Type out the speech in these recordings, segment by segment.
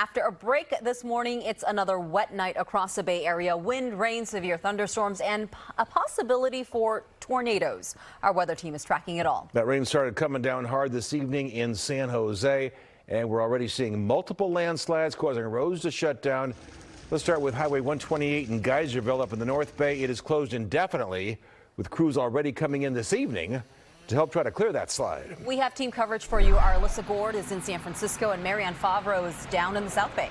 After a break this morning, it's another wet night across the Bay Area. Wind, rain, severe thunderstorms, and a possibility for tornadoes. Our weather team is tracking it all. That rain started coming down hard this evening in San Jose, and we're already seeing multiple landslides causing roads to shut down. Let's start with Highway 128 in Geyserville up in the North Bay. It is closed indefinitely, with crews already coming in this evening to help try to clear that slide. We have team coverage for you. Our Alyssa Goard is in San Francisco, and Marianne Favro is down in the South Bay.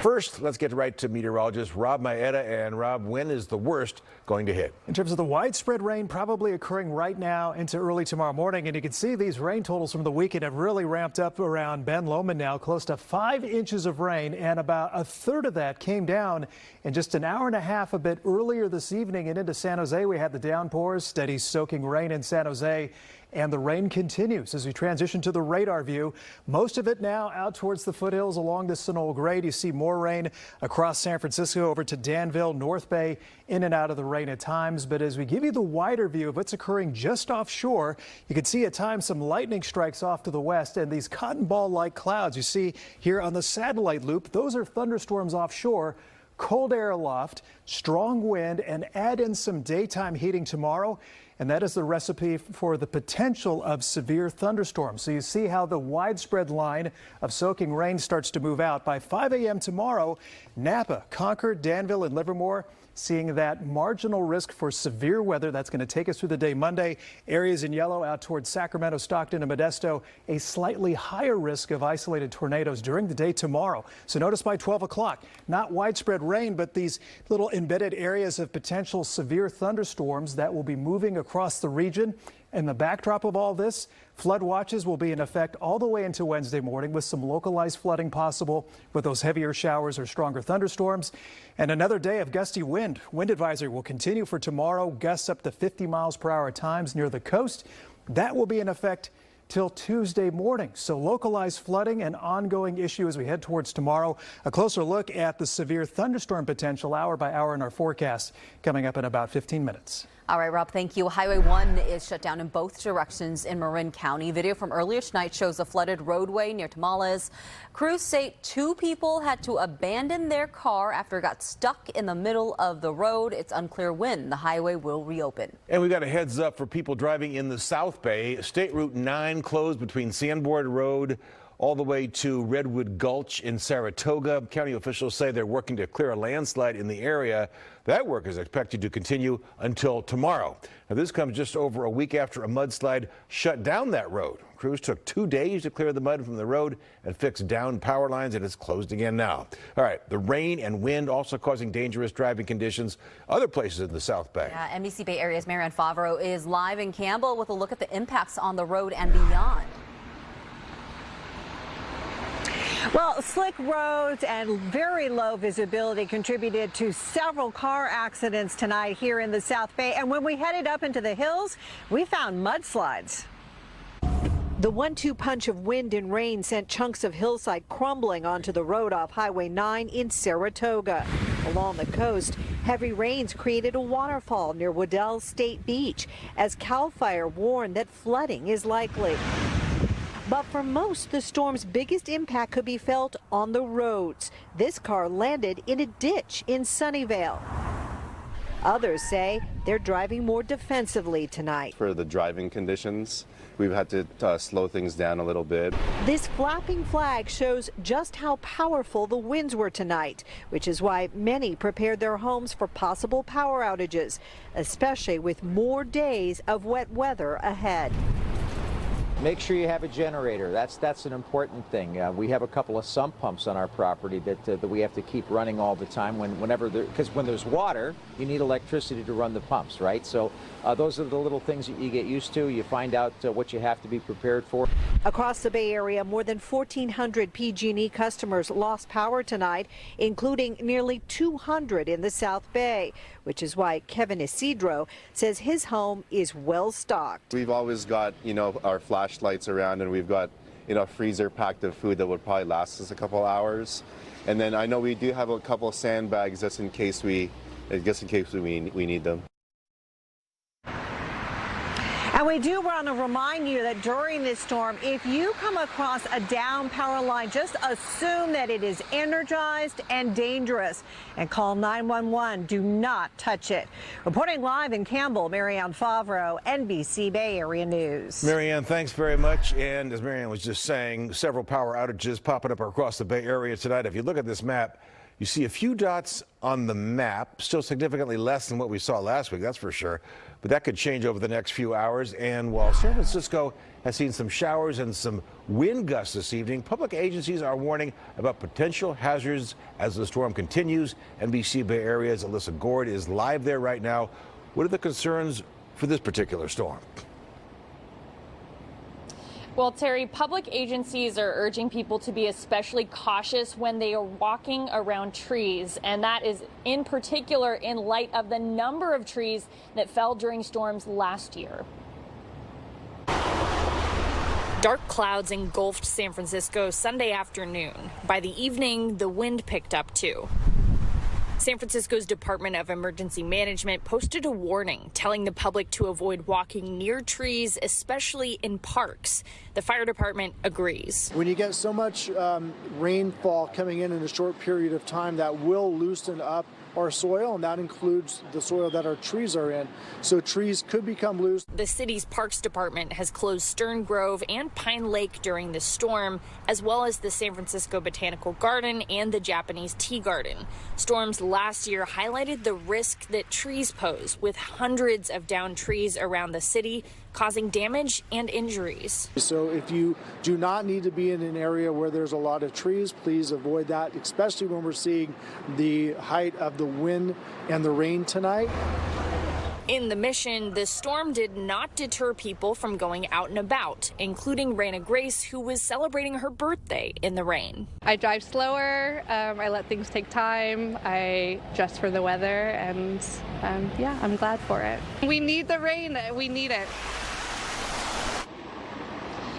First, let's get right to meteorologist Rob Mayeda. And Rob, when is the worst going to hit? In terms of the widespread rain, probably occurring right now into early tomorrow morning. And you can see these rain totals from the weekend have really ramped up around Ben Lomond now, close to 5 inches of rain, and about a third of that came down in just an hour and a half a bit earlier this evening. And into San Jose, we had the downpours, steady soaking rain in San Jose. And the rain continues as we transition to the radar view. Most of it now out towards the foothills along the Sonol Grade. You see more rain across San Francisco over to Danville, North Bay, in and out of the rain at times. But as we give you the wider view of what's occurring just offshore, you can see at times some lightning strikes off to the west, and these cotton ball-like clouds you see here on the satellite loop, those are thunderstorms offshore. Cold air aloft, strong wind, and add in some daytime heating tomorrow. And that is the recipe for the potential of severe thunderstorms. So you see how the widespread line of soaking rain starts to move out. By 5 a.m. tomorrow, Napa, Concord, Danville, and Livermore seeing that marginal risk for severe weather. That's going to take us through the day Monday. Areas in yellow out towards Sacramento, Stockton, and Modesto. A slightly higher risk of isolated tornadoes during the day tomorrow. So notice by 12 o'clock, not widespread rain, but these little embedded areas of potential severe thunderstorms that will be moving across the region. And the backdrop of all this, flood watches will be in effect all the way into Wednesday morning, with some localized flooding possible with those heavier showers or stronger thunderstorms. And another day of gusty wind. Wind advisory will continue for tomorrow. Gusts up to 50 miles per hour at times near the coast. That will be in effect till Tuesday morning. So localized flooding, an ongoing issue as we head towards tomorrow. A closer look at the severe thunderstorm potential hour by hour in our forecast coming up in about 15 minutes. All right, Rob, thank you. Highway 1 is shut down in both directions in Marin County. Video from earlier tonight shows a flooded roadway near Tamales. Crews say 2 people had to abandon their car after it got stuck in the middle of the road. It's unclear when the highway will reopen. And we've got a heads up for people driving in the South Bay. State Route 9 closed between Sanborn Road all the way to Redwood Gulch in Saratoga. County officials say they're working to clear a landslide in the area. That work is expected to continue until tomorrow. Now, this comes just over a week after a mudslide shut down that road. Crews took 2 days to clear the mud from the road and fix down power lines, and it's closed again now. All right, the rain and wind also causing dangerous driving conditions other places in the South Bay. Yeah, NBC Bay Area's Marianne Favro is live in Campbell with a look at the impacts on the road and beyond. Well, slick roads and very low visibility contributed to several car accidents tonight here in the South Bay. And when we headed up into the hills, we found mudslides. The 1-2 punch of wind and rain sent chunks of hillside crumbling onto the road off Highway 9 in Saratoga. Along the coast, heavy rains created a waterfall near Waddell State Beach as CAL FIRE warned that flooding is likely. But for most, the storm's biggest impact could be felt on the roads. This car landed in a ditch in Sunnyvale. Others say they're driving more defensively tonight. For the driving conditions, we've had to slow things down a little bit. This flapping flag shows just how powerful the winds were tonight, which is why many prepared their homes for possible power outages, especially with more days of wet weather ahead. Make sure you have a generator. That's an important thing. We have a couple of sump pumps on our property that we have to keep running all the time. Because when there's water, you need electricity to run the pumps, right? So those are the little things that you get used to. You find out what you have to be prepared for. Across the Bay Area, more than 1,400 PG&E customers lost power tonight, including nearly 200 in the South Bay, which is why Kevin Isidro says his home is well stocked. We've always got, our flashlights around, and we've got, a freezer packed of food that would probably last us a couple hours. And then I know we do have a couple of sandbags just in case we need them. And we We do want to remind you that during this storm, if you come across a down power line, just assume that it is energized and dangerous and call 911. Do not touch it. Reporting live in Campbell, Marianne, Favro, NBC Bay Area News. Marianne, thanks very much. And as Marianne was just saying, several power outages popping up across the Bay Area tonight. If you look at this map, you see a few dots on the map, still significantly less than what we saw last week, that's for sure. But that could change over the next few hours. And while San Francisco has seen some showers and some wind gusts this evening, public agencies are warning about potential hazards as the storm continues. NBC Bay Area's Alyssa Goard is live there right now. What are the concerns for this particular storm? Well, Terry, public agencies are urging people to be especially cautious when they are walking around trees, and that is in particular in light of the number of trees that fell during storms last year. Dark clouds engulfed San Francisco Sunday afternoon. By the evening, the wind picked up too. San Francisco's Department of Emergency Management posted a warning telling the public to avoid walking near trees, especially in parks. The fire department agrees. When you get so much rainfall coming in a short period of time, that will loosen up our soil, and that includes the soil that our trees are in. So trees could become loose. The city's Parks Department has closed Stern Grove and Pine Lake during the storm, as well as the San Francisco Botanical Garden and the Japanese Tea Garden. Storms last year highlighted the risk that trees pose, with hundreds of downed trees around the city, causing damage and injuries. So if you do not need to be in an area where there's a lot of trees, please avoid that, especially when we're seeing the height of the wind and the rain tonight. In the Mission, the storm did not deter people from going out and about, including Raina Grace, who was celebrating her birthday in the rain. I drive slower, I let things take time, I dress for the weather, and yeah, I'm glad for it. We need the rain, we need it.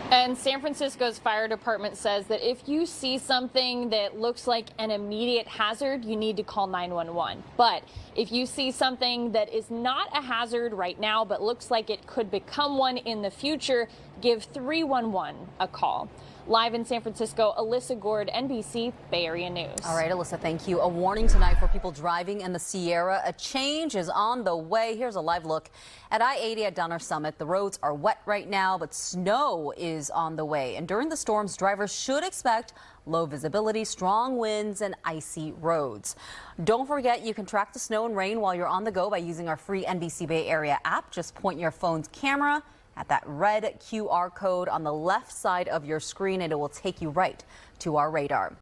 And San Francisco's fire department says that if you see something that looks like an immediate hazard, you need to call 911. But if you see something that is not a hazard right now, but looks like it could become one in the future, give 311 a call. Live in San Francisco, Alyssa Goard, NBC Bay Area News. All right, Alyssa, thank you. A warning tonight for people driving in the Sierra. A change is on the way. Here's a live look at I-80 at Donner Summit. The roads are wet right now, but snow is on the way. And during the storms, drivers should expect low visibility, strong winds, and icy roads. Don't forget, you can track the snow and rain while you're on the go by using our free NBC Bay Area app. Just point your phone's camera at that red QR code on the left side of your screen, and it will take you right to our radar.